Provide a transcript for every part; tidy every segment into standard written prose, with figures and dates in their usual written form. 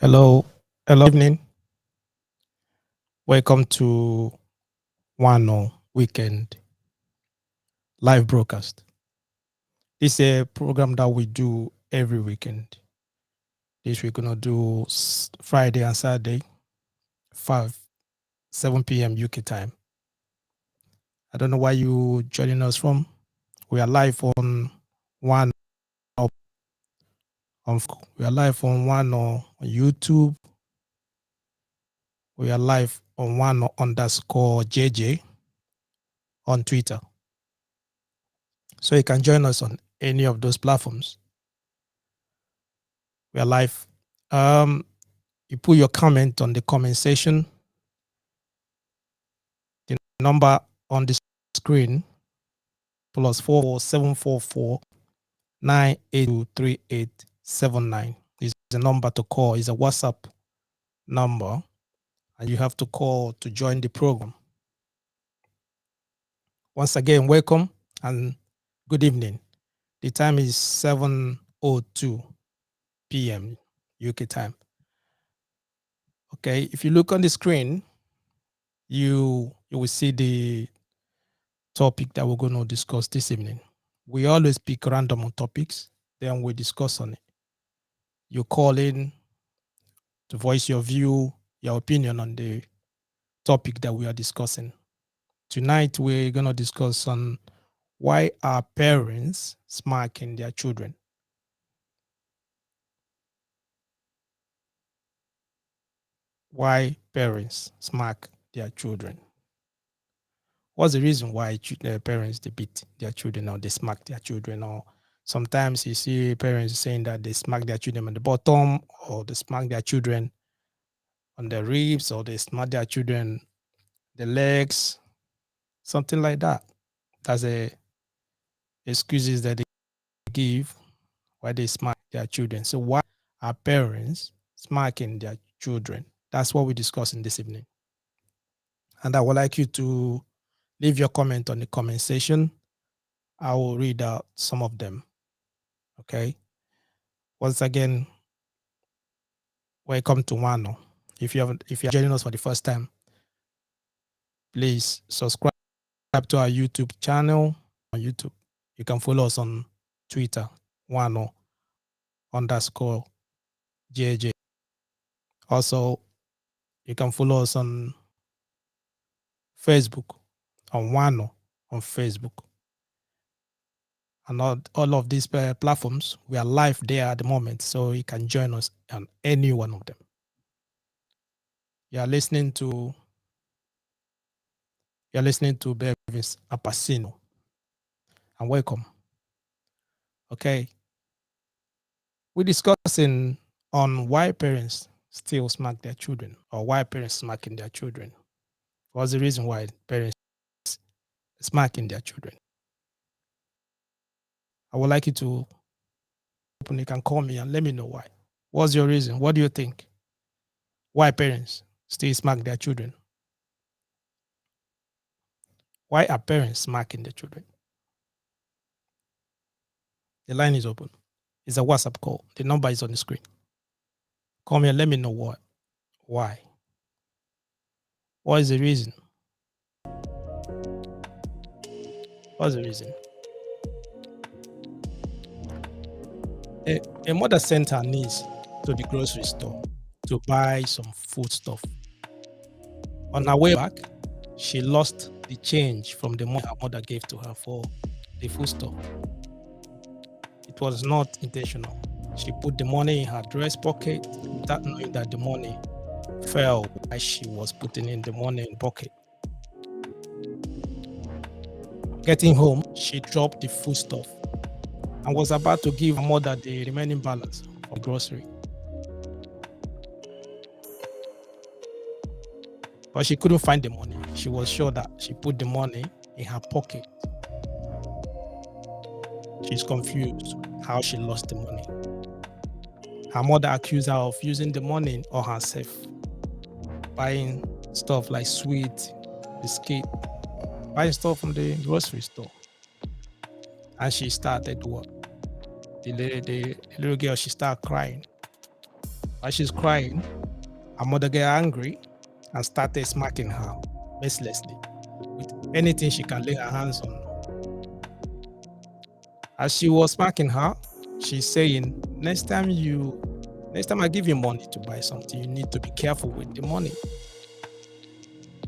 Hello, evening. Welcome to Wano Weekend live broadcast. This is a program that we do every weekend. This we're gonna do Friday and Saturday, 7 p.m. UK time. I don't know why you joining us from. We are live on one. We are live on one on YouTube. We are live on one underscore JJ on Twitter. So you can join us on any of those platforms. We are live. You put your comment on the comment section. The number on the screen +4744 9823879 is the number to call. Is a WhatsApp number, and you have to call to join the program. Once again, welcome and good evening. The time is 7:02 p.m. UK time. Okay, if you look on the screen, you will see the topic that we're going to discuss this evening. We always pick random on topics, then we discuss on it. You call in to voice your view, your opinion on the topic that we are discussing. Tonight, we're going to discuss on why are parents smacking their children. Why parents smack their children. What's the reason why parents they beat their children or they smack their children? Or sometimes you see parents saying that they smack their children on the bottom, or they smack their children on the ribs, or they smack their children the legs, something like that. That's a excuses that they give why they smack their children. So why are parents smacking their children? That's what we discuss in this evening. And I would like you to leave your comment on the comment section. I will read out some of them. Okay. Once again, welcome to Wano. If you're joining us for the first time, please subscribe to our YouTube channel on YouTube. You can follow us on Twitter, Wano underscore JJ. Also, you can follow us on Facebook, on Wano on Facebook. And all of these platforms, we are live there at the moment, so you can join us on any one of them. You're listening to Bevis Apasino. And welcome. Okay. We're discussing on why parents still smack their children, or why parents smacking their children. What's the reason why parents smacking their children? I would like you to open. You can call me and let me know why. What's your reason? What do you think? Why parents still smack their children? Why are parents smacking their children? The line is open. It's a WhatsApp call. The number is on the screen. Call me and let me know what. Why? What is the reason? What's the reason? A mother sent her niece to the grocery store to buy some food stuff. On her way back, she lost the change from the money her mother gave to her for the food stuff. It was not intentional. She put the money in her dress pocket without knowing that the money fell while she was putting in the money in pocket. Getting home, she dropped the food stuff and was about to give her mother the remaining balance for grocery. But she couldn't find the money. She was sure that she put the money in her pocket. She's confused how she lost the money. Her mother accused her of using the money on herself, buying stuff like sweet, biscuit, buying stuff from the grocery store. And she started what? The little girl, she started crying. While she's crying, her mother got angry and started smacking her mercilessly with anything she can lay her hands on. As she was smacking her, she's saying, next time I give you money to buy something, you need to be careful with the money.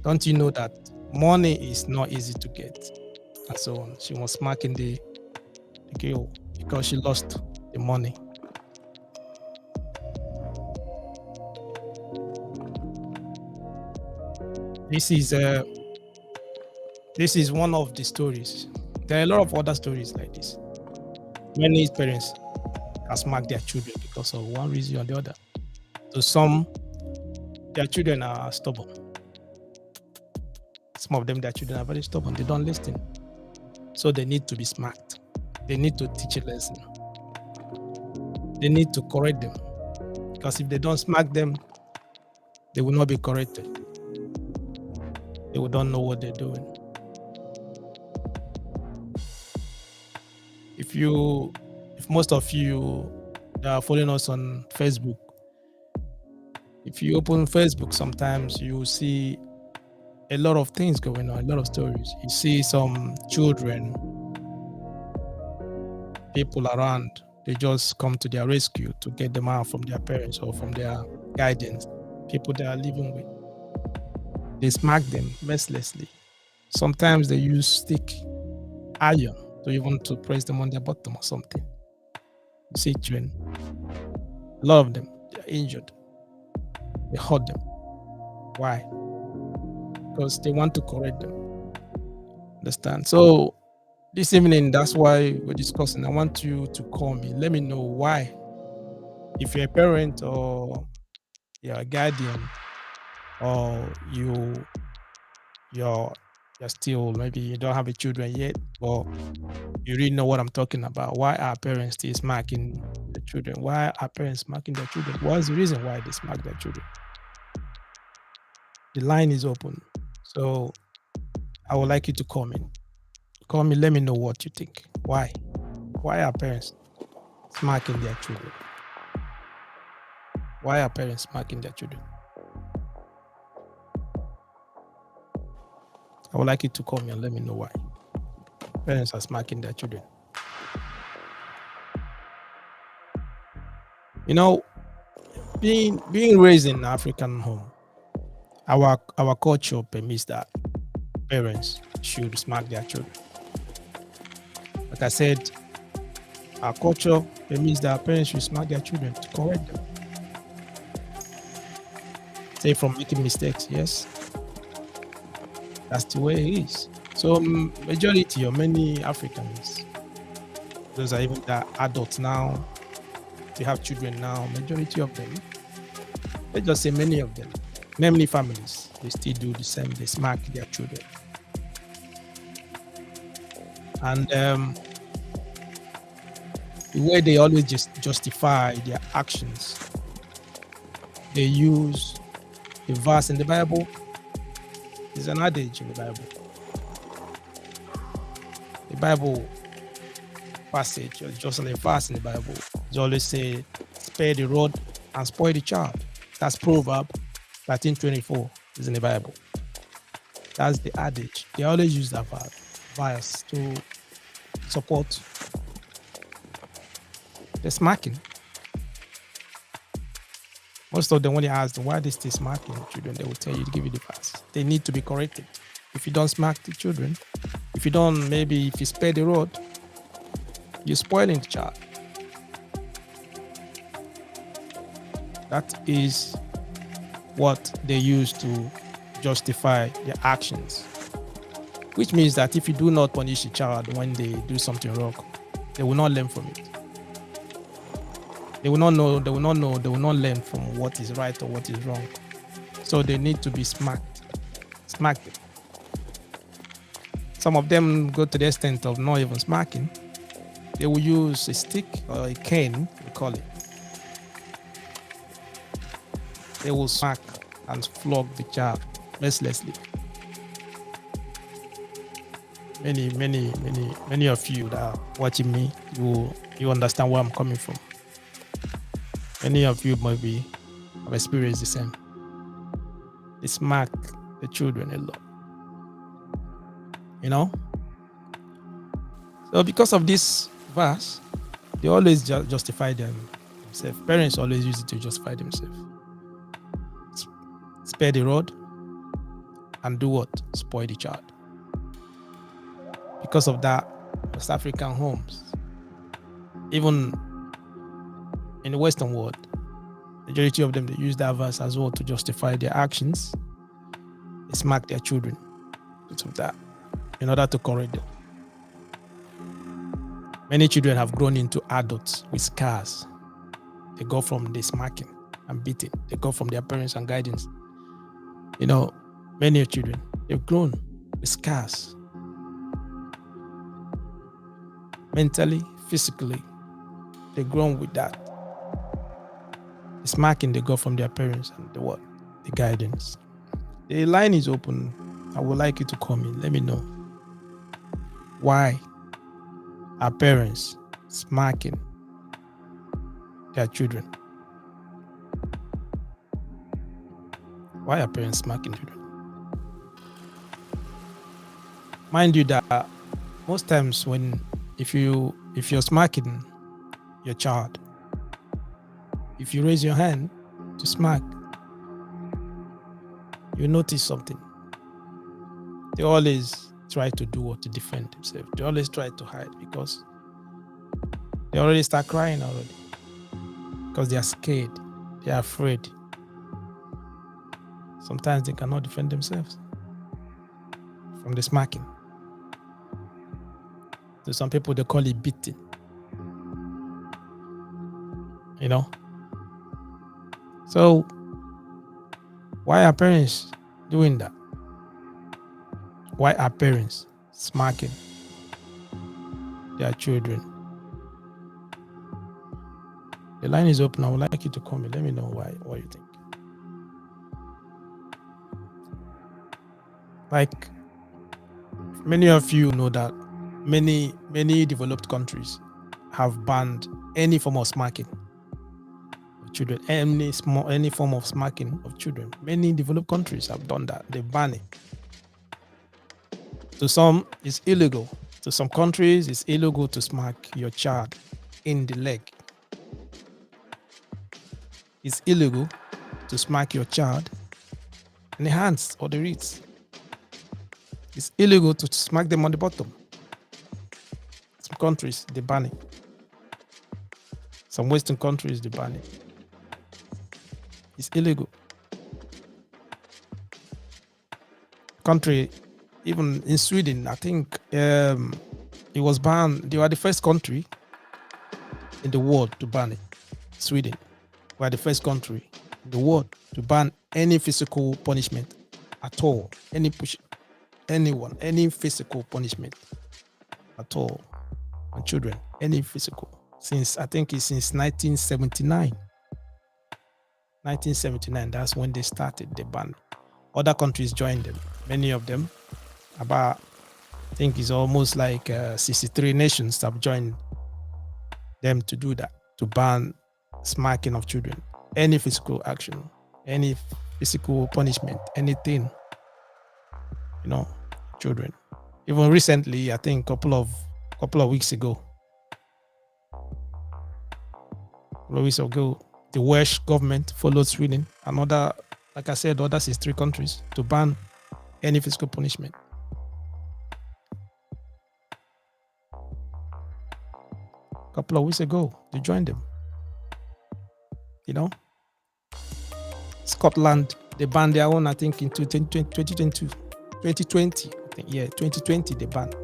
Don't you know that money is not easy to get? And so on. She was smacking the girl because she lost the money. This is one of the stories. There are a lot of other stories like this. Many parents have smacked their children because of one reason or the other. So some, their children are stubborn. Some of them, their children are very stubborn. They don't listen. So they need to be smacked. They need to teach a lesson. They need to correct them. Because if they don't smack them, they will not be corrected. They will don't know what they're doing. If most of you that are following us on Facebook, if you open Facebook, sometimes you will see a lot of things going on, a lot of stories. You see some children, people around, they just come to their rescue to get them out from their parents or from their guidance, people they are living with. They smack them mercilessly. Sometimes they use stick, iron, to even to press them on their bottom or something. You see children, a lot of them, they're injured. They hurt them. Why? Because they want to correct them. Understand? So this evening, that's why we're discussing. I want you to call me. Let me know why. If you're a parent or you're a guardian, or you're still, maybe you don't have a children yet, but you really know what I'm talking about. Why are parents still smacking the children? Why are parents smacking their children? What's the reason why they smack their children? The line is open. So I would like you to call me. Call me, let me know what you think. Why? Why are parents smacking their children? Why are parents smacking their children? I would like you to call me and let me know why parents are smacking their children. You know, being raised in an African home, our culture permits that parents should smack their children. Like I said, our culture permits that parents should smack their children to correct them. Say from making mistakes, yes. That's the way it is. So majority or many Africans, those are even the adults now, they have children now, majority of them, let's just say many of them, many families, they still do the same, they smack their children. And the way they always just justify their actions, they use the verse in the Bible. There's an adage in the Bible. The Bible passage, or just a verse in the Bible, they always say, spare the rod and spoil the child. That's Proverbs 13:24 is in the Bible. That's the adage. They always use that verse to support the smacking. Most of them, when you ask them why they still smacking children, they will tell you to give you the verse. They need to be corrected. If you don't smack the children, if you spare the rod, you're spoiling the child. That is what they use to justify their actions. Which means that if you do not punish a child when they do something wrong, they will not learn from it. They will not learn from what is right or what is wrong. So they need to be smacked. Some of them go to the extent of not even smacking. They will use a stick or a cane, we call it. They will smack and flog the child mercilessly. Many of you that are watching me, you understand where I'm coming from. Many of you maybe have experienced the same. They smack the children a lot. So because of this verse, they always justify themselves. Parents always use it to justify themselves. Spare the rod and do what? Spoil the child. Because of that, West African homes, even in the Western world, majority of them, they use that verse as well to justify their actions. They smack their children because of that, in order to correct them. Many children have grown into adults with scars. They go from the smacking and beating. They go from their parents and guidance. Many children, they've grown with scars. Mentally, physically, they've grown with that. The smacking they got from their parents and the guidance. The line is open. I would like you to call me. Let me know why are parents smacking their children. Why are parents smacking children? Mind you that most times if you're smacking your child, if you raise your hand to smack, you notice something. They always try to do what to defend themselves. They always try to hide because they already start crying already. Because they are scared. They are afraid. Sometimes they cannot defend themselves from the smacking. So some people, they call it beating. So why are parents doing that? Why are parents smacking their children? The line is open. I would like you to call me. Let me know what you think. Like many of you know that many developed countries have banned any form of smacking of children, any form of smacking of children. Many developed countries have done that. They ban it. To some, it's illegal. To some countries, it's illegal to smack your child in the leg. It's illegal to smack your child in the hands or the wrists. It's illegal to smack them on the bottom. Some countries, they ban it. Some Western countries, they ban it. It's illegal. Country, even in Sweden, I think it was banned. They were the first country in the world to ban it. Sweden were the first country in the world to ban any physical punishment at all. Any physical punishment at all on children. Any physical. Since 1979. 1979, that's when they started the ban. Other countries joined them. Many of them, about, I think it's almost like 63 nations have joined them to do that, to ban smacking of children. Any physical action, any physical punishment, anything, children. Even recently, I think a couple of weeks ago, the Welsh government followed Sweden and other 63 countries to ban any physical punishment. A couple of weeks ago, they joined them. Scotland, they banned their own, I think, in 2020. I think, 2020, they banned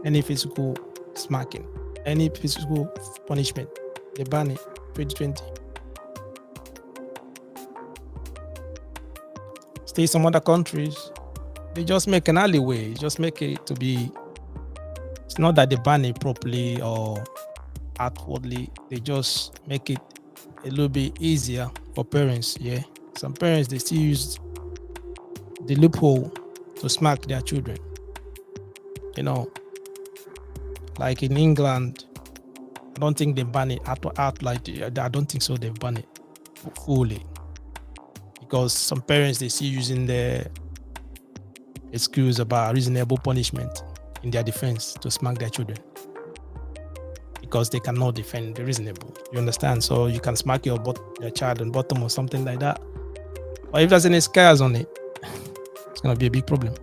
any physical smacking, any physical punishment. They banned it, 2020. Still, some other countries, they just make an alleyway, just make it to be, it's not that they ban it properly or outwardly, they just make it a little bit easier for parents. Yeah, some parents, they still use the loophole to smack their children. Like in England, I don't think they ban it out like, I don't think so. They've banned it fully. because some parents, they see using the excuse about reasonable punishment in their defense to smack their children because they cannot defend the reasonable. You understand? So you can smack your child on bottom or something like that. But if there's any scars on it, it's going to be a big problem.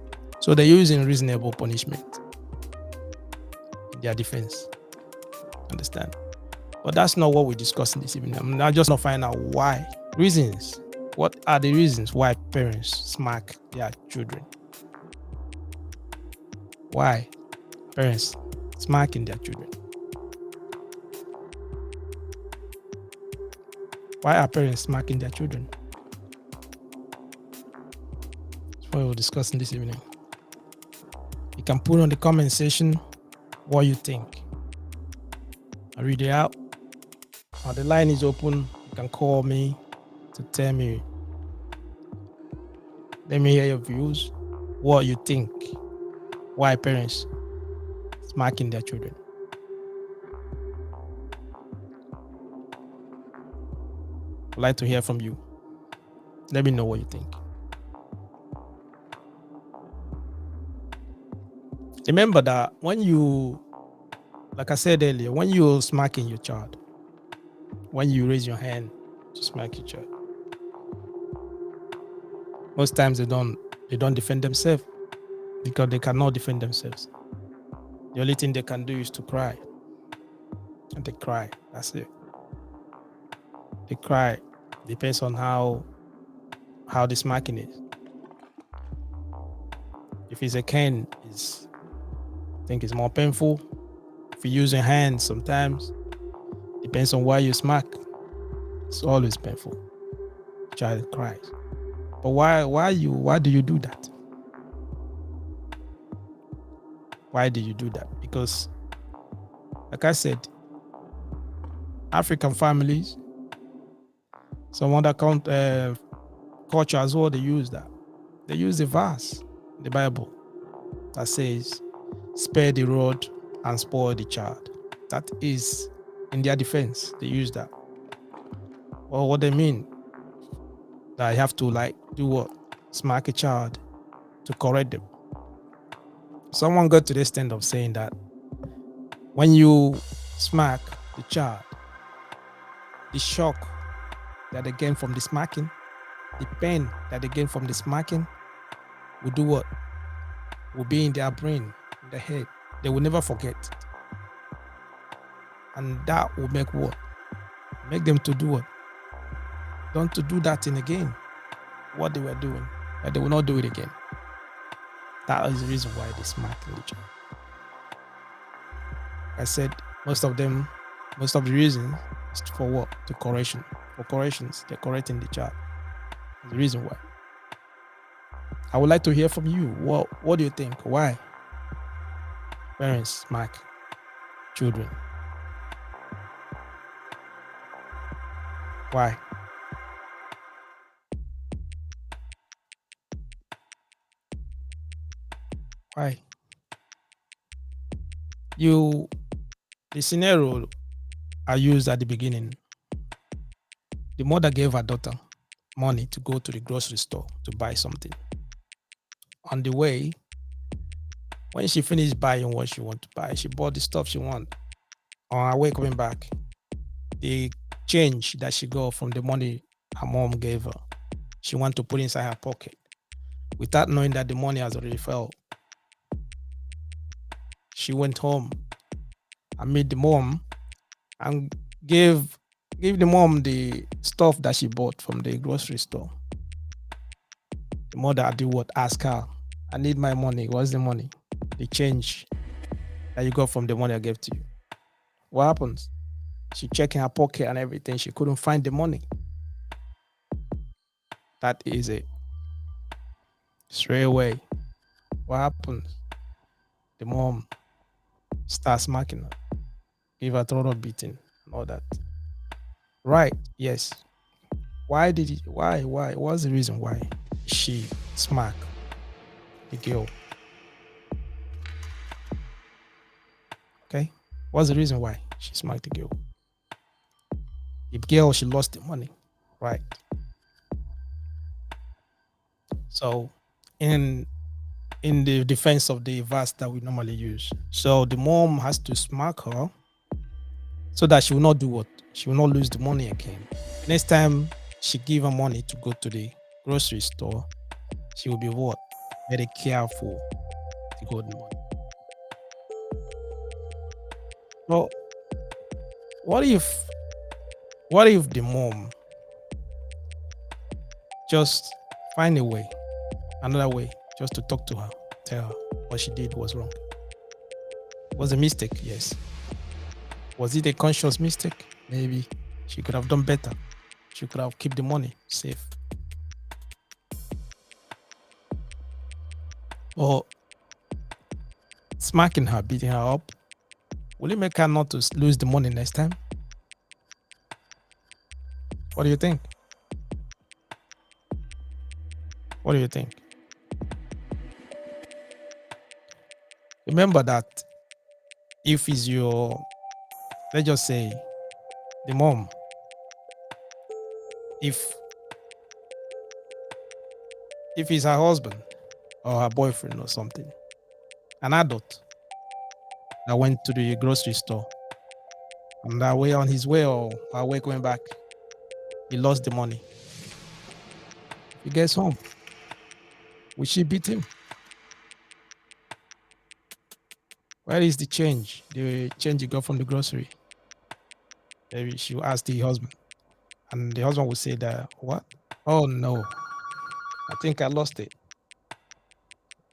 So they're using reasonable punishment in their defense. Understand? But that's not what we're discussing this evening. I'm now just going to find out why. Reasons. What are the reasons why parents smack their children? Why parents smacking their children? Why are parents smacking their children? That's what we're discussing this evening. You can put on the comment section what you think. I read it out. The line is open. You can call me to tell me. Let me hear your views. What you think? Why parents smacking their children? I'd like to hear from you. Let me know what you think. Remember that when you, like I said earlier, when you're smacking your child, when you raise your hand to smack your child, most times they don't defend themselves because they cannot defend themselves. The only thing they can do is to cry. And they cry. That's it. They cry. Depends on how the smacking is. If it's a cane, I think it's more painful. If you use your hands, sometimes depends on why you smack. It's always painful. Child cries. But why do you do that? Why do you do that? Because, like I said, African families, some other culture as well, they use that. They use the verse, the Bible, that says, spare the rod and spoil the child. That is in their defense. They use that. Well, what they mean, that you have to do what? Smack a child to correct them. Someone got to the extent of saying that when you smack the child, the shock that they gain from the smacking, the pain that they gain from the smacking will do what? Will be in their brain, in their head. They will never forget. And that will make what? Make them to do what? Don't to do that thing again. What they were doing. That they will not do it again. That is the reason why they smack the child. I said most of the reason is for what? To correction. For corrections, they're correcting the child. That's the reason why. I would like to hear from you. What do you think? Why parents smack children? Why? Why? The scenario I used at the beginning. The mother gave her daughter money to go to the grocery store to buy something. On the way, when she finished buying what she wanted to buy, she bought the stuff she wanted. On her way coming back, the change that she got from the money her mom gave her, she wanted to put inside her pocket without knowing that the money has already fell. She went home and met the mom and gave the mom the stuff that she bought from the grocery store. The mother did what? Ask her, I need my money. What's the money? The change that you got from the money I gave to you. What happens? She checked in her pocket and everything. She couldn't find the money. That is it. Straight away. What happens? The mom starts smacking her. Give her total beating and all that. Right, yes. Why? What's the reason why she smacked the girl? Okay? What's the reason why she smacked the girl? The girl, she lost the money. Right. So, in the defense of the verse that we normally use, so the mom has to smack her so that she will not do what? She will not lose the money again. Next time she give her money to go to the grocery store, she will be what? Very careful to hold the money. So what if the mom just find a way, another way, just to talk to her, tell her what she did was wrong? Was a mistake, yes. Was it a conscious mistake? Maybe she could have done better. She could have kept the money safe. Or smacking her, beating her up, will it make her not to lose the money next time? What do you think? What do you think? Remember that if it's your, let's just say, the mom, if it's her husband or her boyfriend or something, an adult that went to the grocery store, on that way, on his way or her way going back, he lost the money. If he gets home, will she beat him? Where is the change? The change you got from the grocery? Maybe she will ask the husband, and the husband will say that, what? Oh no, I think I lost it.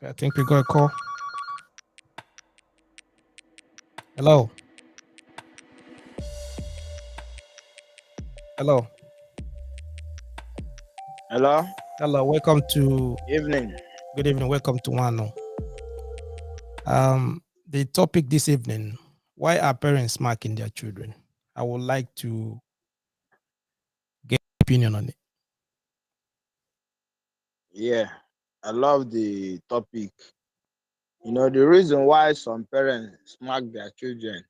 I think we got a call. Hello. Hello. Hello. Hello. Welcome to, Evening. good evening. Welcome to Wano. The topic this evening: why are parents smacking their children? I would like to get opinion on it. Yeah, I love the topic. The reason why some parents smack their children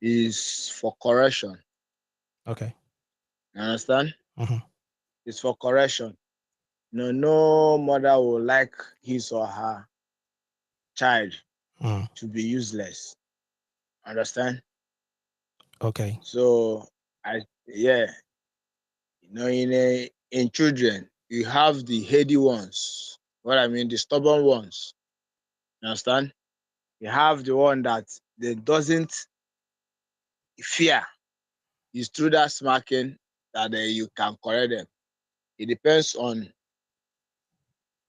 is for correction. Okay. You understand? Mm-hmm. It's for correction. No mother will like his or her child Mm. to be useless. Understand? Okay. So yeah, in children, you have the heady ones. What I mean, the stubborn ones. You understand? You have the one that they doesn't fear. It's through that smacking that you can correct them. It depends on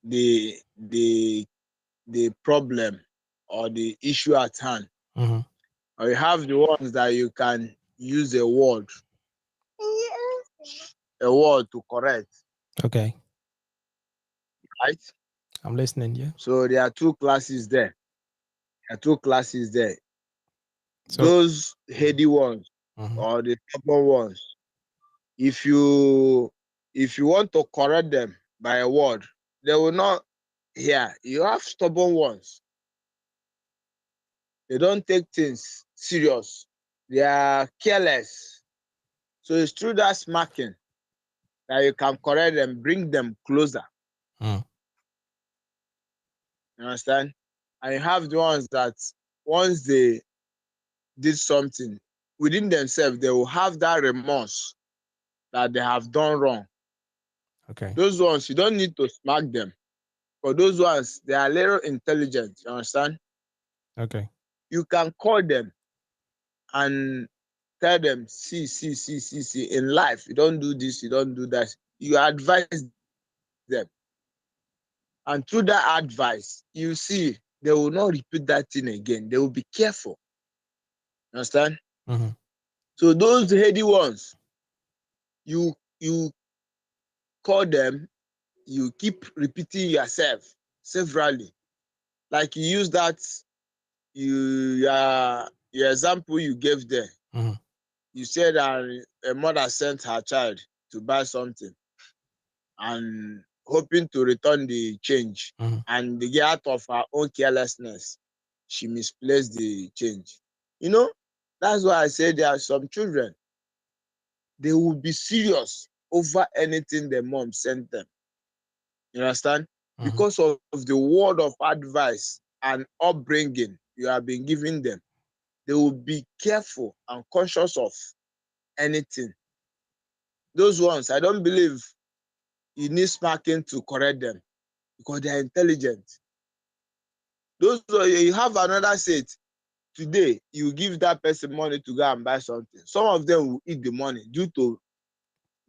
the the the problem or the issue at hand. Mm-hmm. Or you have the ones that you can use a word to correct, Okay. right? I'm listening. Yeah. So there are two classes there. There are two classes there. So. Those heady ones Mm-hmm. or the stubborn ones. If you want to correct them by a word, they will not hear. You have stubborn ones. They don't take things serious. They are careless. So it's through that smacking that you can correct them, bring them closer. Mm. You understand? And you have the ones that once they did something within themselves, they will have that remorse that they have done wrong. Okay. Those ones, you don't need to smack them. For those ones, they are a little intelligent. You understand? Okay. You can call them and tell them, see, in life, you don't do this, you don't do that. You advise them. And through that advice, you see, they will not repeat that thing again. They will be careful. Understand? Mm-hmm. So those heady ones, you call them, you keep repeating yourself severally. Like you use that your example you gave there. Mm-hmm. You said that a mother sent her child to buy something and hoping to return the change. Mm-hmm. And the girl, out of her own carelessness, she misplaced the change. You know, that's why I say there are some children, they will be serious over anything their mom sent them. You understand? Mhm. Because of the word of advice and upbringing you have been giving them, they will be careful and conscious of anything. Those ones, I don't believe you need smacking to correct them because they are intelligent. Those you have another set. Today, you give that person money to go and buy something. Some of them will eat the money due to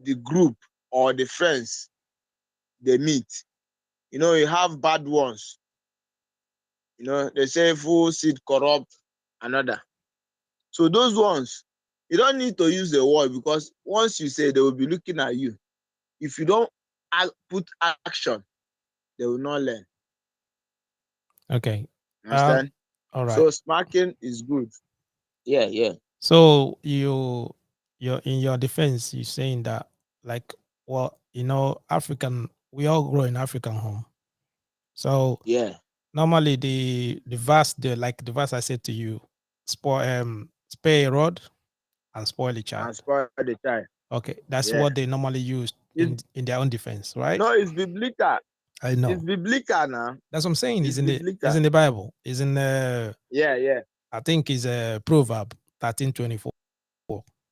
the group or the friends they meet. You know, you have bad ones. You know, they say full seed corrupt another. So those ones, you don't need to use the word because once you say, they will be looking at you. If you don't put action, they will not learn. Okay. Understand? All right. So smacking is good. Yeah, yeah, So you're in your defense, you're saying that, like, well, African, we all grow in African home. So yeah. normally the verse I said to you, spare a rod and spoil a And child. spoil the child. Okay, that's Yeah. what they normally use It's, in their own defense, right? no, it's biblical. I It's know. biblical now. That's what I'm saying. It's Is biblical. in the Bible. Is in Yeah, yeah. I think is a Proverb 13:24.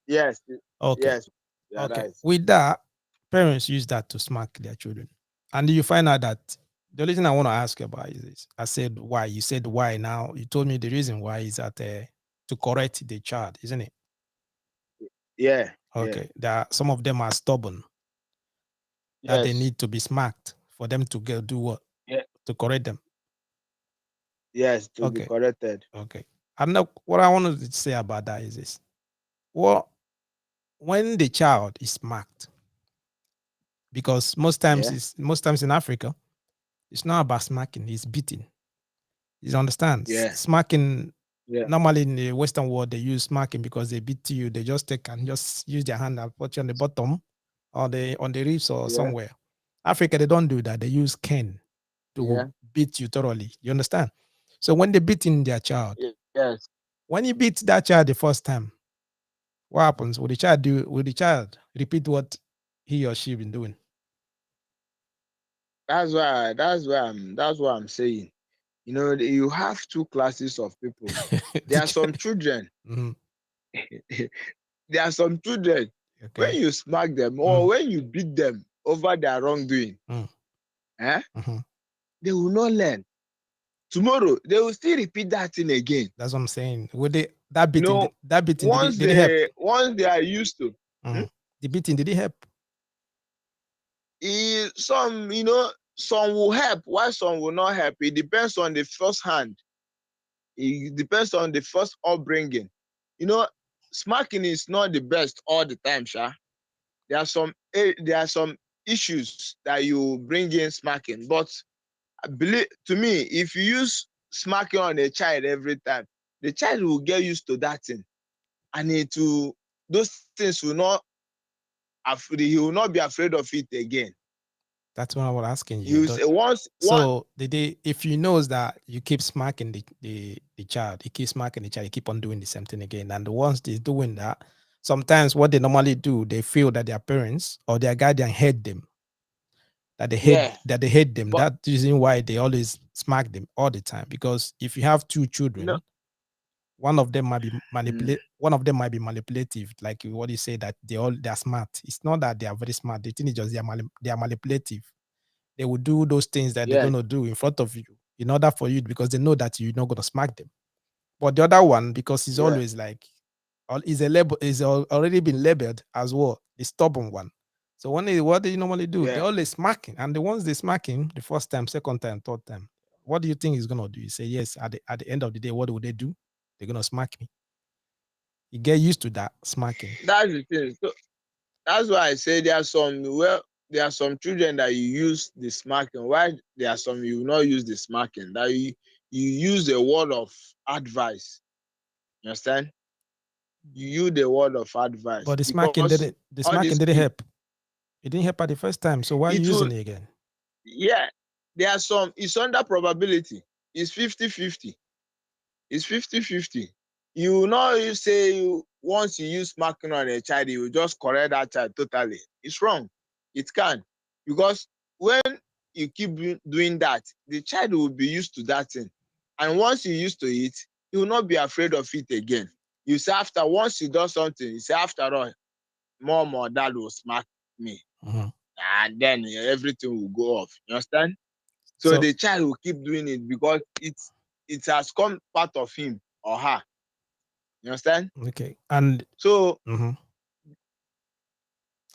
Yes, Okay. yes. Yeah, Okay. that is. With that, parents use that to smack their children. And you find out that the only thing I want to ask you about is this. I said why. You said why now. You told me the reason why is that to correct the child, isn't it? Yeah, yeah. Okay. Some of them are stubborn that they Yes, need to be smacked for them to go do what? yeah. To correct them. Yes, to be Okay. corrected. Okay. And now what I wanted to say about that is this. Well, when the child is smacked, because Yeah, most times in Africa, it's not about smacking, it's beating. You understand? yeah, Smacking, yeah, normally in the Western world, they use smacking because they beat you. They just take and just use their hand and put you on the bottom or on the ribs or yeah, somewhere. Africa, they don't do that. They use cane to yeah. beat you thoroughly. You understand? So when they beating their child, Yes. when you beat that child the first time, what happens? Will the child do? Will the child repeat what he or she been doing? That's what I'm saying. You know, you have two classes of people. There are some children. Mhm. There are some children. When Okay. you smack them or Mm, when you beat them over their wrongdoing, mm, eh, mhm. they will not learn. Tomorrow they will still repeat that thing again. That's what I'm saying. Would they that You beating? know, That beating did it help? once they are used to, hmm, Mm. The beating did it help? some, you know, some will help, while some will not help. It depends on the first hand. It depends on the first upbringing. You know, smacking is not the best all the time, Sha. There are some issues that you bring in smacking, but I believe to me, if you use smacking on a child every time, the child will get used to that thing, and those things will not, he will not be afraid of it again. That's what I was asking He you. will say once one. So if you knows that you keep smacking the child, you keep smacking the child, you keep on doing the same thing again. And once they're doing that, sometimes what they normally do, they feel that their parents or their guardian hate them, Yeah, that they hate them. but That's the reason why they always smack them all the time. Because if you have two you know, children, one of them might be mm, one of them might be manipulative, like what you say that they're smart. It's not that they are very smart. The thing is just they are manipulative. They will do those things that they're yes, gonna do in front of you in order for you, because they know that you're not gonna smack them. But the other one, because he's yeah, always like is a label is already been labeled as well, the stubborn one. So what they normally do, they yeah. always smacking. And the ones they smacking the first time, second time, third time, what do you think he's gonna do? You say yes, at the end of the day, what would they do? They're gonna smack me. You get used to that smacking. That's the thing. So that's why I say there are some children that you use the smacking. Why there are some you will not use the smacking. That you use a word of advice. You understand? You use the word of advice But because the all smacking these didn't people, help. It didn't help at the first time. So why are you it will, using it again? yeah. There are some. It's under probability. It's 50-50. It's 50-50. You will not say once you use smacking on a child, you will just correct that child totally. It's wrong. It can, because when you keep doing that, the child will be used to that thing. And once you're used to it, he will not be afraid of it again. You say after once you do something, you say after all, mom or dad will smack me. And then everything will go off. You understand? So the child will keep doing it because it has come part of him or her. You understand? Okay. And so I'm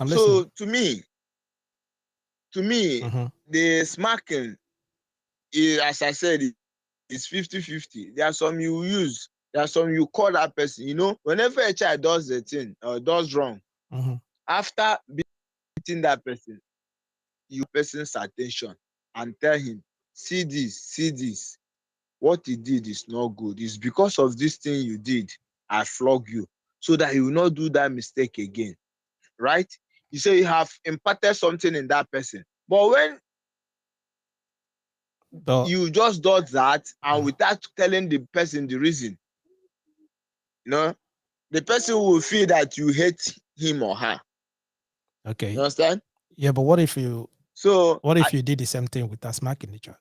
so listening. to me, the smacking is, as I said, it's 50-50. There are some you use, there are some you call that person. You know, whenever a child does the thing or does wrong, after beating that person, you person's attention and tell him, see this. What he did is not good. It's because of this thing you did, I flog you, so that he will not do that mistake again. Right? You say you have imparted something in that person. But when you just do that and without telling the person the reason, you know, the person will feel that you hate him or her. Okay. You understand? Yeah, but what if you you did the same thing with us smacking the child?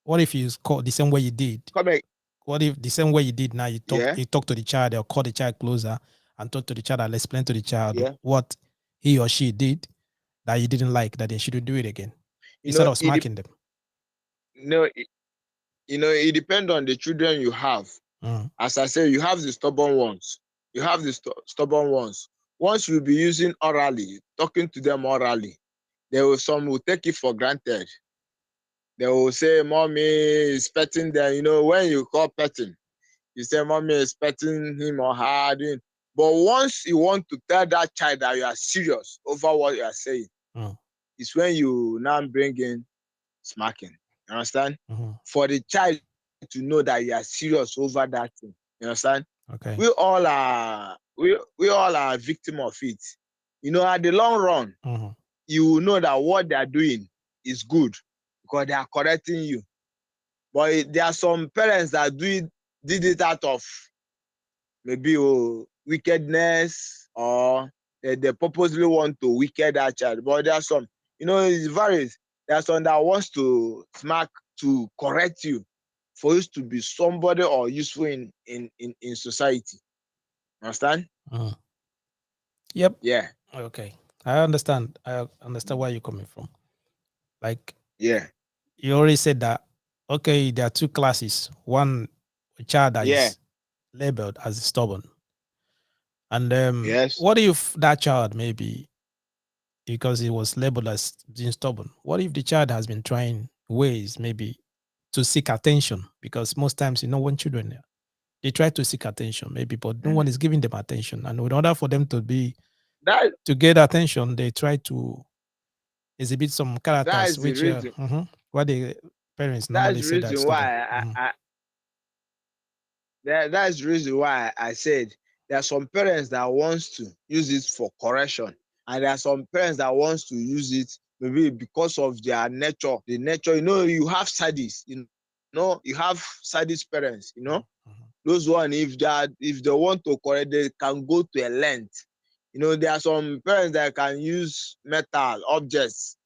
What if you call the same way you did? What if the same way you did now you talk to the child or call the child closer and talk to the child and explain to the child what he or she did that you didn't like, that they shouldn't do it again, instead of smacking them? No, it depends on the children you have. As I say, you have the stubborn ones. Stubborn ones. Once you'll be using orally, talking to them orally, some will take it for granted. They will say, mommy is petting them. You know, when you call petting, you say, mommy is petting him or her. But once you want to tell that child that you are serious over what you are saying, it's when you now bring in smacking. You understand? For the child to know that you are serious over that thing. You understand? Okay. We all are victim of it. You know, at the long run, you will know that what they are doing is good because they are correcting you. But there are some parents that did it out of maybe wickedness, or they purposely want to wicked that child. But there are some, it varies. There are some that wants to smack to correct you, for you to be somebody or useful in society. Understand? Yep. Yeah. Okay. I understand where you're coming from. Like, yeah, you already said that, okay, there are two classes. One, a child that is labeled as stubborn. And what if that child, maybe because he was labeled as being stubborn, what if the child has been trying ways maybe to seek attention? Because most times, when children, they try to seek attention maybe, but no one is giving them attention. And in order for them to get attention, they try to exhibit some characters which what the parents normally say that's stubborn. That's the reason why I said there are some parents that wants to use it for correction, and there are some parents that wants to use it maybe because of their nature. The nature, you have sadists, you have sadist parents, those one, if they want to correct, they can go to a length. There are some parents that can use metal objects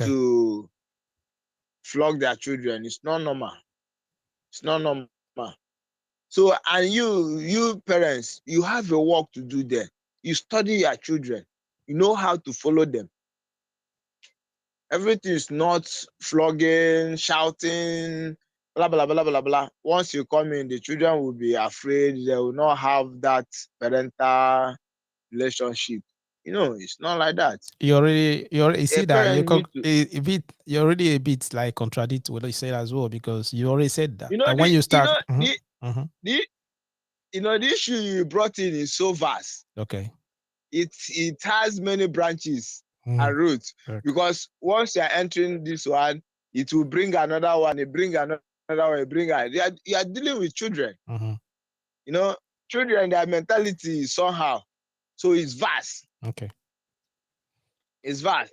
to flog their children. It's not normal. So, and you parents, you have a work to do there. You study your children. You know how to follow them. Everything is not flogging, shouting, blah, blah, blah, blah, blah. Once you come in, the children will be afraid. They will not have that parental relationship. It's not like that. You already see that you're already a bit like contradict what you said as well, because you already said that. And when you start, the issue you brought in is so vast. Okay. It has many branches and roots, because once you are entering this one, it will bring another one. It bring another one. You are dealing with children. Children, their mentality is somehow, so it's vast. Okay. It's vast.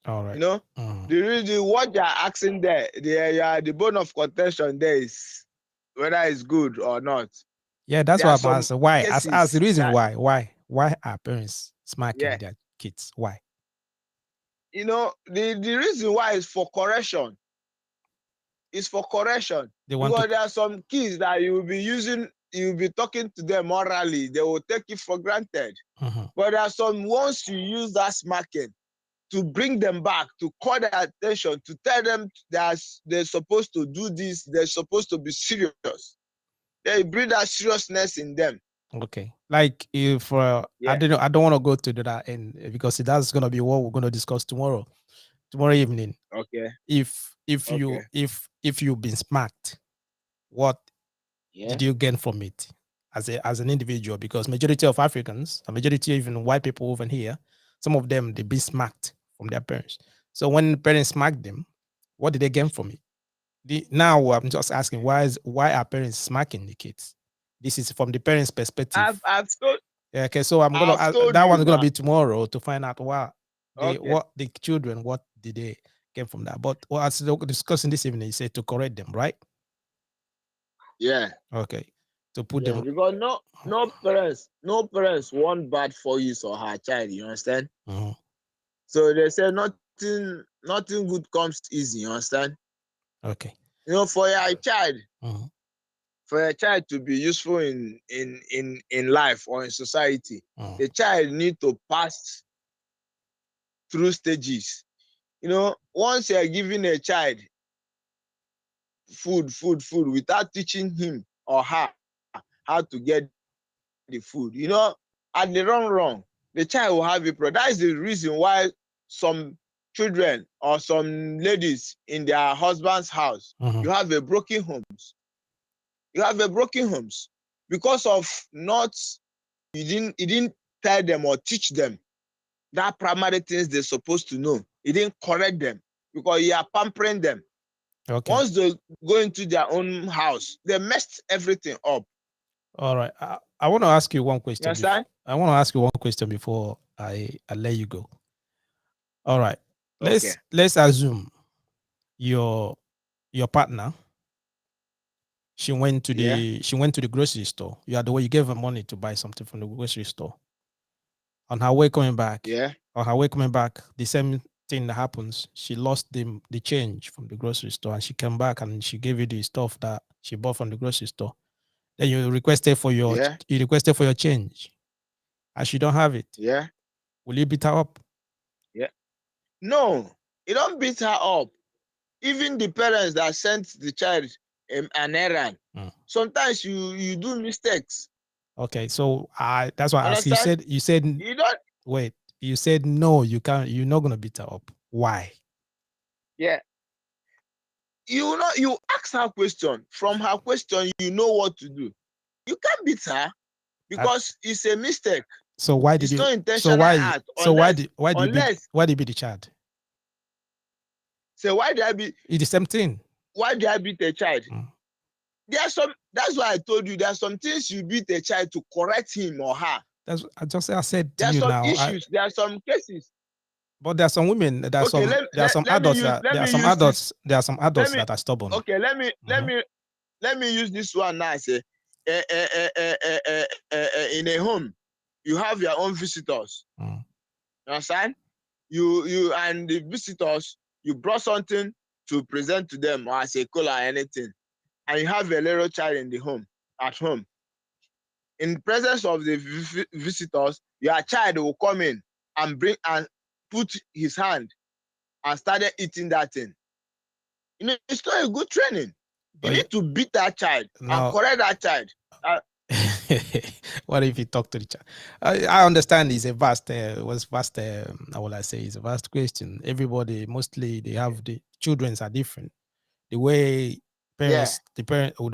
All right. The reason what you are asking there, the bone of contention there is whether it's good or not. Yeah, that's what I'm asking. Why? As the reason why are parents smacking their kids? Why? You know, the reason why is for correction. It's for correction. They want Because to. there are some kids that you will be using, you will be talking to them morally, they will take it for granted. But there are some once you use that smacking to bring them back, to call their attention, to tell them that they're supposed to do this, they're supposed to be serious. They bring that seriousness in them. Okay, like if I Yeah. don't want to go to that end because that's gonna be what we're gonna discuss tomorrow evening. Okay. If Okay. you if you've been smacked, what Yeah. did you gain from it as an individual? Because majority of Africans, a majority even white people over here, some of them they be smacked from their parents. So when parents smack them, what did they gain from it? Now I'm just asking why are parents smacking the kids? This is from the parents' perspective. I've told. Yeah, okay, so I'm gonna I've told that you one's gonna now. be tomorrow to find out what Okay. the children what did they get from that. But as discussing this evening, you said to correct them, right? Yeah. Okay, to put Yeah, them because no parents want bad for his or her child. You understand? So they say nothing good comes easy. You understand? Okay. You know, for your child, Mhm. for a child to be useful in life or in society, the child need to pass through stages. You know, once you are giving a child food without teaching him or her how to get the food, you know, at the wrong, the child will have a problem. That is the reason why some children or some ladies in their husband's house, you have a broken homes. You have a broken homes because of not you didn't tell them or teach them that primary things they're supposed to know. You didn't correct them because you are pampering them. Okay. Once they go into their own house, they messed everything up. All right. I want to ask you one You question. understand? I want to ask you one question before I let you go. All right. Okay. Let's assume your partner she went to Yeah. the grocery store. You are the way you gave her money to buy something from the grocery store. On her way coming back, Yeah. the same thing that happens. She lost the change from the grocery store, and she came back and she gave you the stuff that she bought from the grocery store. Then you requested for your change, and she don't have it. Yeah. Will you beat her up? Yeah. No, you don't beat her up. Even the parents that sent the child an errand, sometimes you do mistakes. Okay, so that's why I asked. Understand? You said You don't. wait. You said no. You can't. You're not gonna beat her up. Why? Yeah. You know, you ask her question. From her question, you know what to do. You can't beat her because it's a mistake. So why did It's you? not So intentional why? act. So Unless, why did you beat the child? say why did I beat? It's the same thing. Why did I beat a child? There are some. That's why I told you there are some things you beat a child to correct him or her. I said to There are you some now. issues. There are some cases. But there are some women. There are Okay, some let me adults use that let there are me some use this. adults. There are some adults that are stubborn. Okay, let me use this one now. Say, in a home, you have your own visitors. You understand? You and the visitors, you brought something to present to them or as a cola or anything, and you have a little child in the home at home. In presence of the visitors, your child will come in and bring and put his hand and started eating that thing. You know, it's not a good training. You need to beat that child and correct that child. What if you talk to the child? I understand it's a vast, how will I say, it's a vast question. Everybody, mostly they have the childrens are different. The way parents, the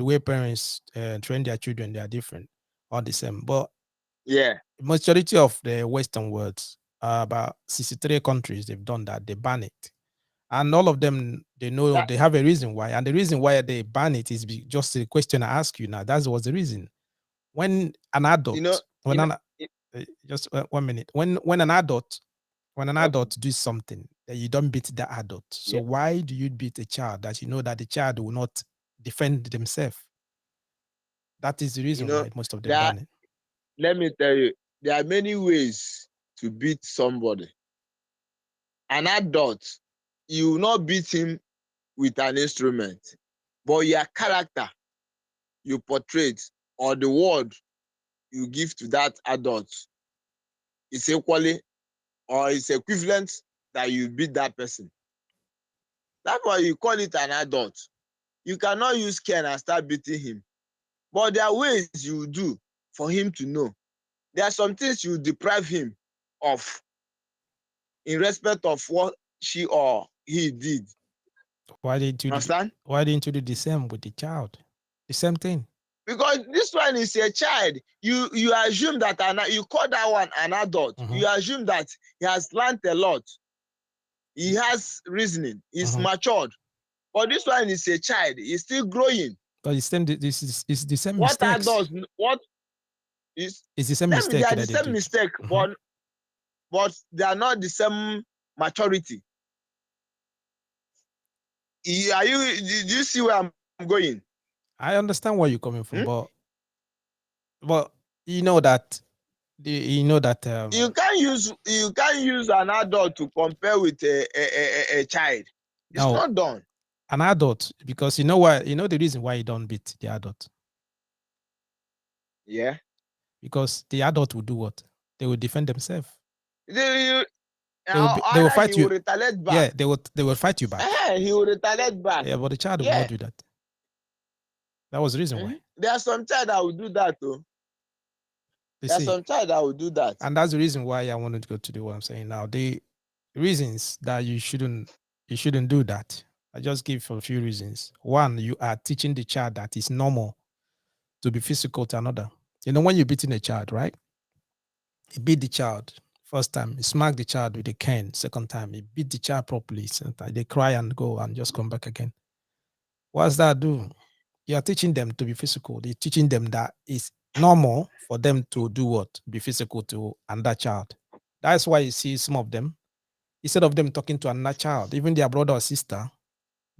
way parents train their children, they are different, all the same. But majority of the Western worlds, about 63 countries, they've done that. They ban it. And all of them, they know they have a reason why. And the reason why they ban it is just the question I ask you now. That was the reason. When an adult, just 1 minute, when an adult does something, that you don't beat the adult. So why do you beat a child that you know that the child will not defend themselves? That is the reason why most of them ban it. Let me tell you, there are many ways to beat somebody. an adult, you will not beat him with an instrument, but your character you portray or the word you give to that adult is equally or is equivalent that you beat that person. That's why you call it an adult. You cannot use cane and start beating him. But there are ways you do for him to know. There are some things you deprive him of in respect of what she or he did. Why didn't you Understand? why didn't you do the same with the child? The same thing. Because this one is a child. You assume that you call that one an adult. You assume that he has learned a lot. He has reasoning. He's matured. But this one is a child. He's still growing. But it's the same What mistakes. adults? What is? It's the same mistake. They are that the they same did. mistake, but they are not the same maturity. Do you see where I'm going? I understand where you're coming from, but you know that you can't use an adult to compare with a child. It's no, not done. An adult, because you know why? You know the reason why you don't beat the adult. Yeah. Because the adult will do what? They will defend themselves. They will fight you. Will retaliate back. Yeah, they will fight you back. He will retaliate back. Yeah, but the child will not do that. That was the reason why. There are some child that will do that too. There's some child that will do that. And that's the reason why I wanted to go to do what I'm saying now. The reasons that you shouldn't do that. I just give a few reasons. One, you are teaching the child that it's normal to be physical to another. You know, when you're beating a child, right? You beat the child first time, you smack the child with a cane. Second time, you beat the child properly. Sometimes they cry and go and just come back again. What does that do? You are teaching them to be physical. You're teaching them that it's normal for them to do what? Be physical to another child. That's why you see some of them, instead of them talking to another child, even their brother or sister,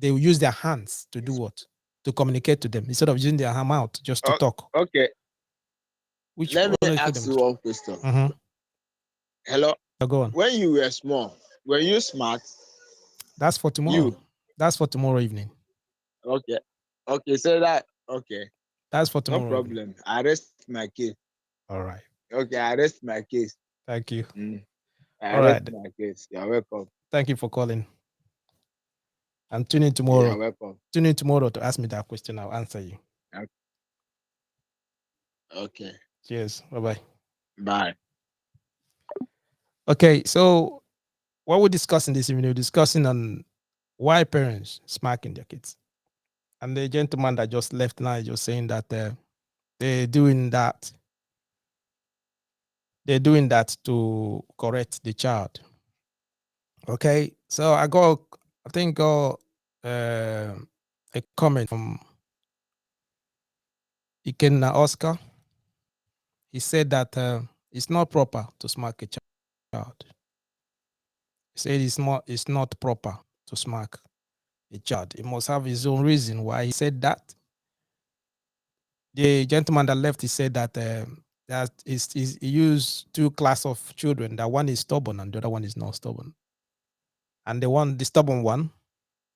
they will use their hands to do what? To communicate to them instead of using their hand out just to talk. Okay. Let me ask you one question. Hello. Go on. When you were small, were you smart? That's for tomorrow. That's for tomorrow evening. Okay. Okay. So that okay. That's for tomorrow. No problem. Evening. I rest my case. All right. Okay, I rest my case. Thank you. I rest my case. You're welcome. Thank you for calling. And tune in tomorrow. You're welcome. Tune in tomorrow to ask me that question. I'll answer you. Okay. Cheers. Bye-bye. Bye. Okay, so what we're discussing this evening, we're discussing on why parents smacking their kids. And the gentleman that just left now is just saying that they're doing that to correct the child. Okay, so I think a comment from Ikenna Oscar. He said that it's not proper to smack a child. He said it's not proper to smack a child. He must have his own reason why he said that. The gentleman that left, he said that he used two class of children. That one is stubborn and the other one is not stubborn. And the stubborn one,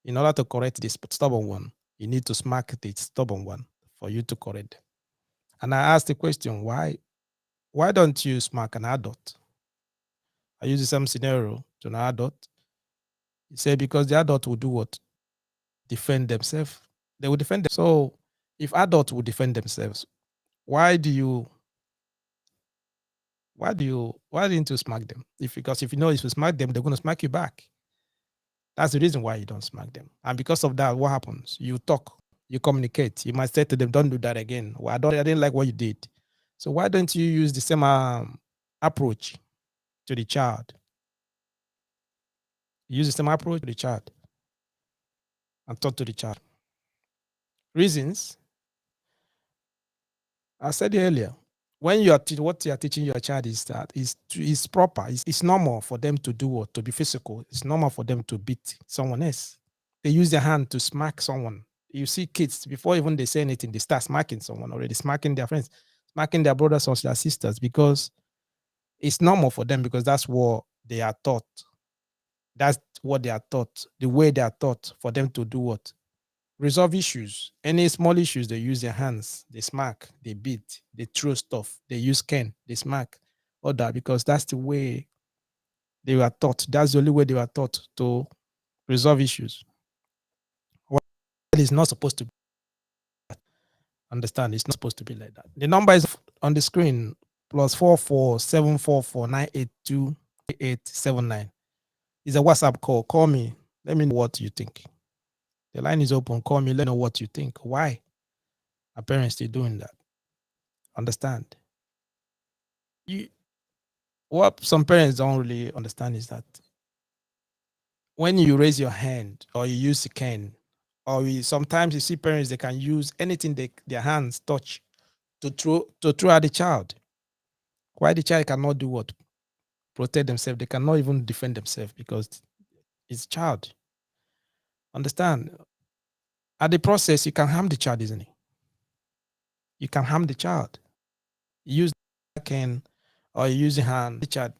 in order to correct this stubborn one, you need to smack the stubborn one for you to correct them. And I asked the question, why don't you smack an adult? I use the same scenario to an adult. He said because the adult will do what? Defend themselves. They will defend them. So if adults will defend themselves, why didn't you smack them? Because if you know if you smack them, they're going to smack you back. That's the reason why you don't smack them. And because of that, what happens? You talk, you communicate. You might say to them, don't do that again. Well, I didn't like what you did. So why don't you use the same approach to the child? Use the same approach to the child and talk to the child. Reasons. I said earlier, when you are what you are teaching your child is that is proper. It's normal for them to do what? To be physical. It's normal for them to beat someone else. They use their hand to smack someone. You see kids, before even they say anything, they start smacking someone already, smacking their friends, smacking their brothers or their sisters, because it's normal for them, because that's what they are taught. That's what they are taught, the way they are taught for them to do what? Resolve issues. Any small issues, they use their hands, they smack, they beat, they throw stuff, they use cane, they smack, all that, because that's the way they were taught. That's the only way they were taught to resolve issues. Well, it's not supposed to be. Understand? It's not supposed to be like that. The number is on the screen: +44 744 982 8879. It's a WhatsApp call. Call me. Let me know what you think. The line is open. Call me. Let me know what you think. Why are parents still doing that? Understand? What some parents don't really understand is that when you raise your hand or you use a cane, or sometimes you see parents, they can use anything their hands touch to throw at the child. Why the child cannot do what? Protect themselves. They cannot even defend themselves because it's child. Understand? At the process, you can harm the child, isn't it? You can harm the child. You use the cane or you use the hand, the child.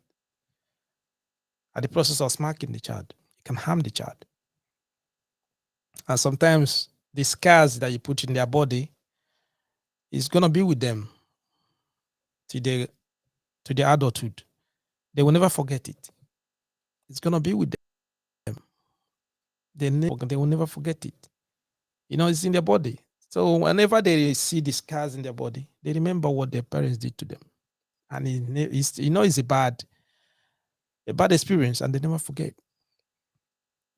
At the process of smacking the child, you can harm the child. And sometimes the scars that you put in their body is gonna be with them to their adulthood. They will never forget it. It's gonna be with them. They will never forget it. It's in their body. So whenever they see the scars in their body, they remember what their parents did to them, and it's a bad experience, and they never forget.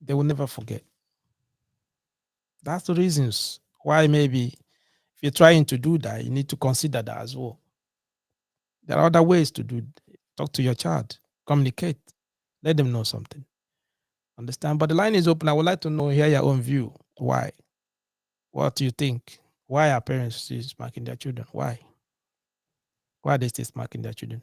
They will never forget. That's the reasons why maybe if you're trying to do that, you need to consider that as well. There are other ways to talk to your child, communicate, let them know something. Understand? But the line is open. I would like to hear your own view. Why? What do you think? Why are parents still smacking their children? Why? Why are they still smacking their children?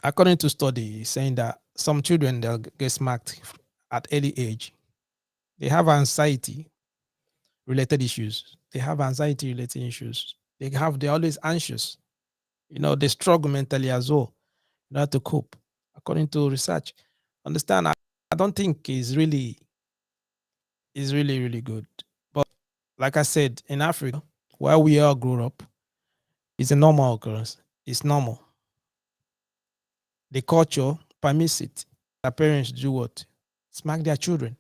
According to study saying that some children, they'll get smacked at early age. They have anxiety related issues. They're always anxious. They struggle mentally as well, not to cope. According to research, understand? I don't think is really, really good. But like I said, in Africa, where we all grew up, it's a normal occurrence. It's normal. The culture permits it. The parents do what? Smack their children.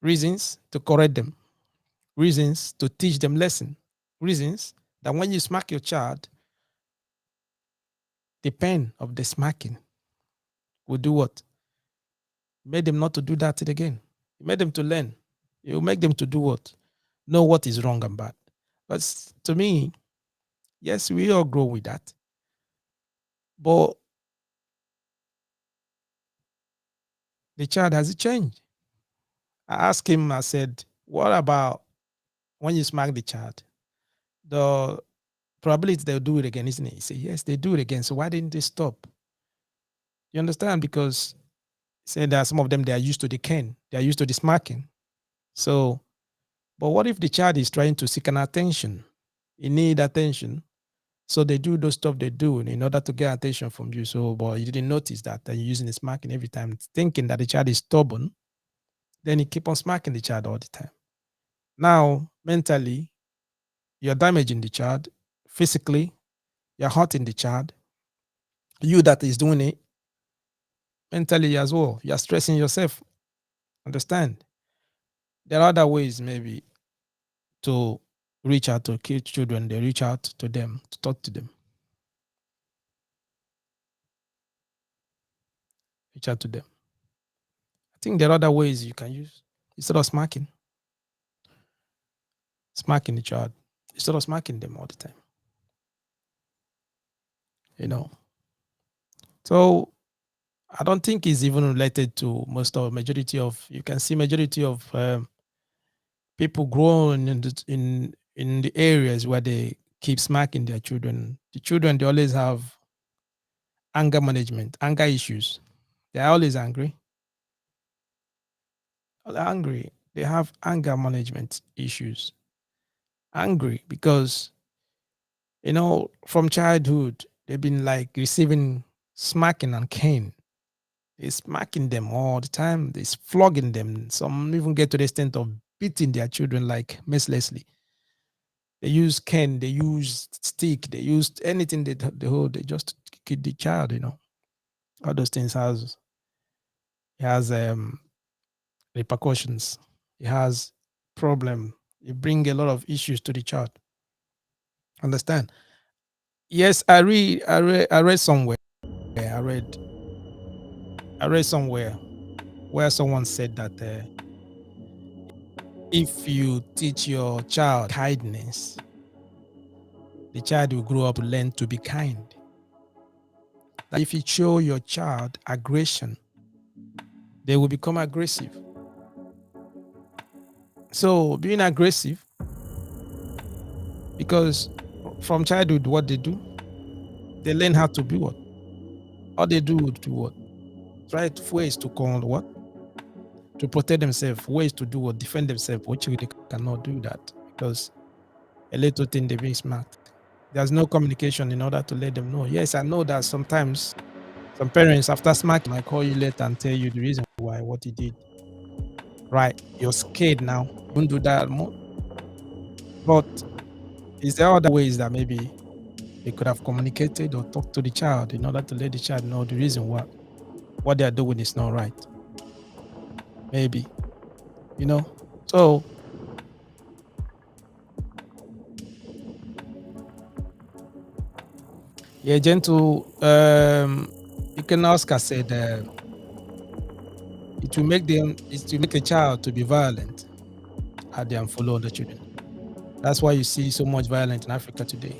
Reasons to correct them. Reasons to teach them lesson. Reasons that when you smack your child, the pain of the smacking will do what? Made them not to do that again. You made them to learn. You make them to do what? Know what is wrong and bad. But to me, yes, we all grow with that. But the child has changed. I asked him, I said, what about when you smack the child? The probability they'll do it again, isn't it? He said, yes, they do it again. So why didn't they stop? You understand? Because he said that some of them, they are used to the cane. They are used to the smacking. So, but what if the child is trying to seek an attention? He need attention. So they do those stuff they do in order to get attention from you. So, but you didn't notice that you're using the smacking every time, thinking that the child is stubborn. Then you keep on smacking the child all the time. Now, mentally, you're damaging the child. Physically, you're hurting the child. You that is doing it, mentally as well, you're stressing yourself. Understand? There are other ways maybe to reach out to children. They reach out to them, to talk to them. Reach out to them. I think there are other ways you can use instead of smacking the child, instead of smacking them all the time. So I don't think it's even related to majority of, you can see majority of people growing in the areas where they keep smacking their children. The children, they always have anger management, anger issues. They're always angry. They're angry. They have anger management issues. Angry because from childhood They've been like receiving smacking and cane. They're smacking them all the time. They're flogging them. Some even get to the extent of beating their children like mercilessly. They use cane, they use stick, they use anything they hold. They just kill the child. All those things has repercussions. It has problem. It bring a lot of issues to the child. Understand? Yes, I read somewhere. I read somewhere where someone said that if you teach your child kindness, the child will grow up to learn to be kind. That if you show your child aggression, they will become aggressive. So being aggressive, because from childhood, what they do, they learn how to be what? All they do what? Try ways to call what? To protect themselves, ways to do what? Defend themselves, which they cannot do that because a little thing they being smart. There's no communication in order to let them know. Yes, I know that sometimes some parents after smacking might call you later and tell you the reason why what he did. Right, you're scared now. Don't do that more. But is there other ways that maybe they could have communicated or talked to the child in order to let the child know the reason why what they are doing is not right? Maybe, So yeah, gentle. You can ask. I said it will make a child to be violent at them follow the children. That's why you see so much violence in Africa today.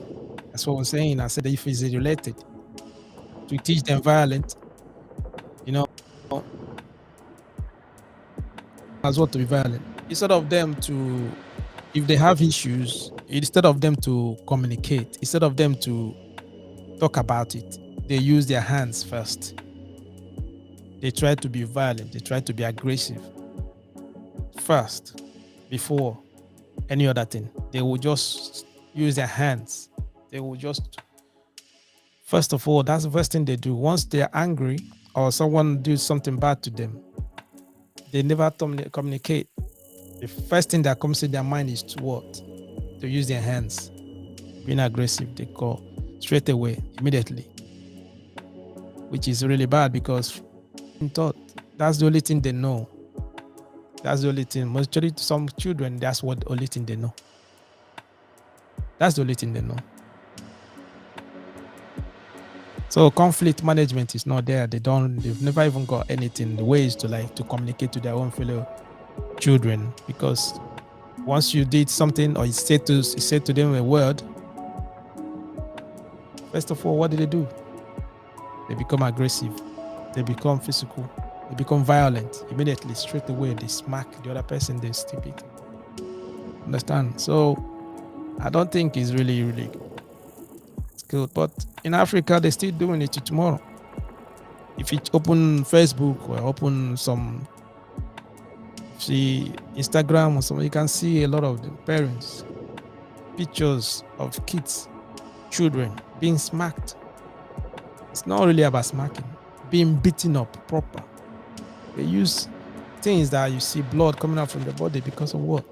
That's what I'm saying. I said if it's related to teach them violence, as well to be violent. Instead of them to, if they have issues, instead of them to communicate, instead of them to talk about it, they use their hands first. They try to be violent. They try to be aggressive first before any other thing. They will just use their hands. They will just, first of all, that's the first thing they do. Once they're angry or someone does something bad to them, they never communicate. The first thing that comes to their mind is to what? To use their hands. Being aggressive, they go straight away, immediately. Which is really bad because that's the only thing they know. That's the only thing. Majority some children, that's what the only thing they know. That's the only thing they know. So conflict management is not there. They've never even got anything, the ways to communicate to their own fellow children, because once you did something or you said to them a word, first of all, what do? They become aggressive. They become physical. They become violent immediately, straight away. They smack the other person, they stop it. Understand? So I don't think it's really, really good. But in Africa, they're still doing it to tomorrow. If you open Facebook or open see Instagram or something, you can see a lot of the parents, pictures of kids, children being smacked. It's not really about smacking, being beaten up proper. They use things that you see blood coming out from the body because of what?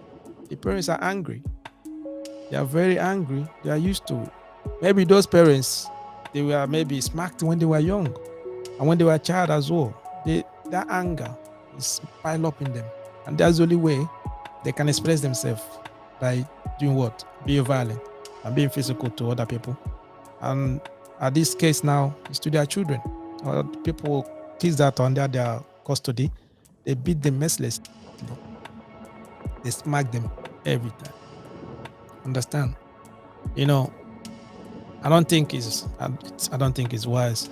The parents are angry. They are very angry. They are used to it. Maybe those parents, they were maybe smacked when they were young and when they were a child as well. That anger is piled up in them. And that's the only way they can express themselves, by doing what? Being violent and being physical to other people. And at this case now, it's to their children or kids that are under their custody. They beat them mercilessly. They smack them every time. Understand? I don't think it's wise.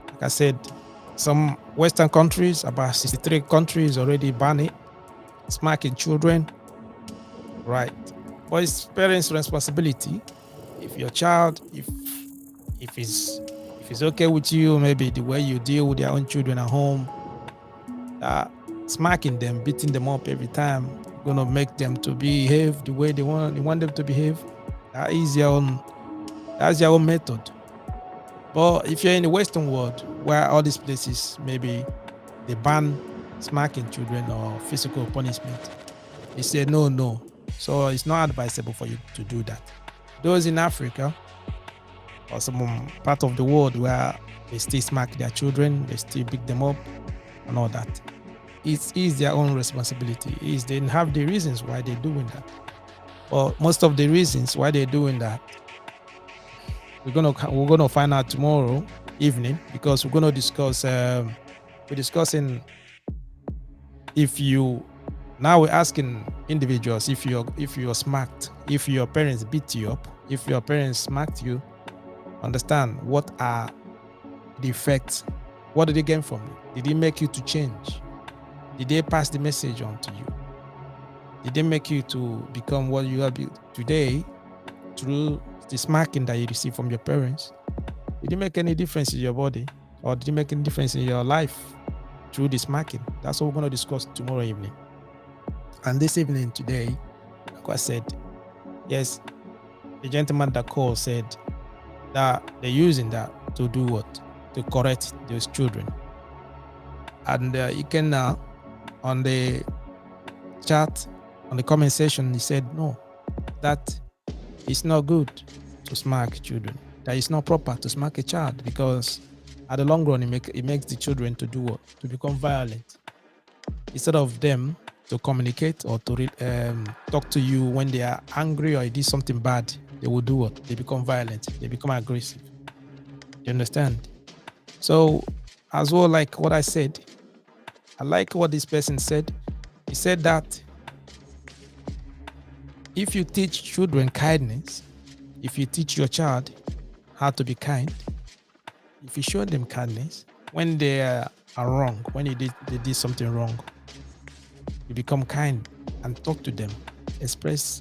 Like I said, some Western countries, about 63 countries already ban it, smacking children. Right. But it's parents' responsibility. If your child, if it's okay with you, maybe the way you deal with your own children at home, smacking them, beating them up every time, gonna make them to behave the way they want them to behave. That is That's their own method. But if you're in the Western world, where all these places maybe they ban smacking children or physical punishment, they say no. So it's not advisable for you to do that. Those in Africa or some part of the world where they still smack their children, they still beat them up and all that, it is their own responsibility. They have the reasons why they're doing that. Well, most of the reasons why they're doing that, we're gonna find out tomorrow evening, because we're gonna discuss. We're discussing if you. Now we're asking individuals if you're smacked, if your parents beat you up, if your parents smacked you, understand what are the effects. What did they gain from it? Did it make you to change? Did they pass the message on to you? Did they make you to become what you are today through the smacking that you receive from your parents? Did it make any difference in your body, or did it make any difference in your life through the smacking? That's what we're going to discuss tomorrow evening. And this evening today, like I said, yes, the gentleman that called said that they're using that to do what? To correct those children. And you can on the chat, on the comment section, he said no, that it's not good to smack children. That it's not proper to smack a child, because at the long run it makes the children to do what? To become violent. Instead of them to communicate or to talk to you when they are angry or you did something bad, they will do what? They become violent. They become aggressive. You understand? So as well, like what I said, I like what this person said. He said that if you teach children kindness, if you teach your child how to be kind, if you show them kindness when they are wrong, when they did something wrong, you become kind and talk to them,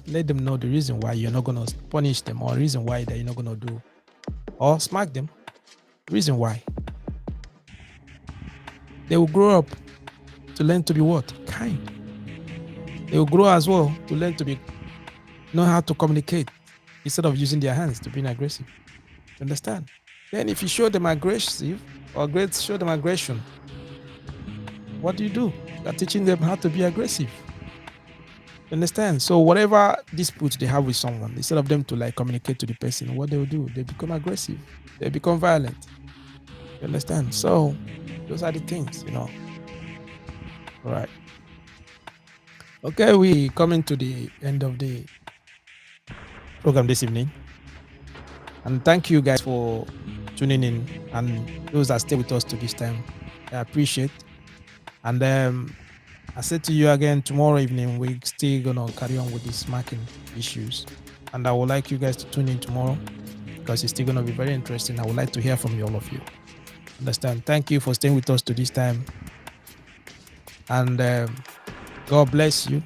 let them know the reason why you're not going to punish them, or reason why that you're not going to do, or smack them, reason why. They will grow up to learn to be what? Kind. They will grow as well to learn to know how to communicate instead of using their hands to be aggressive. You understand? Then if you show them aggressive or show them aggression, what do? You are teaching them how to be aggressive. You understand? So whatever dispute they have with someone, instead of them to like communicate to the person, what they will do, they become aggressive. They become violent. You understand? So those are the things, All right. Okay, we coming to the end of the program this evening. And thank you guys for tuning in, and those that stay with us to this time. I appreciate. And I said to you again, tomorrow evening, we're still going to carry on with these smacking issues. And I would like you guys to tune in tomorrow, because it's still going to be very interesting. I would like to hear from all of you. Understand? Thank you for staying with us to this time. And God bless you.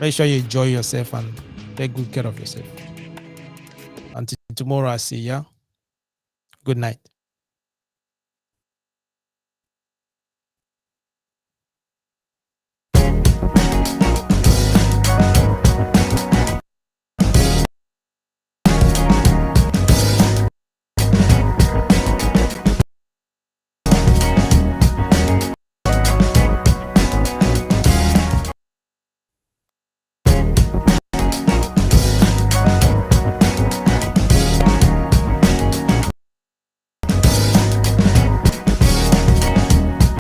Make sure you enjoy yourself and take good care of yourself. Until tomorrow, I see ya. Good night.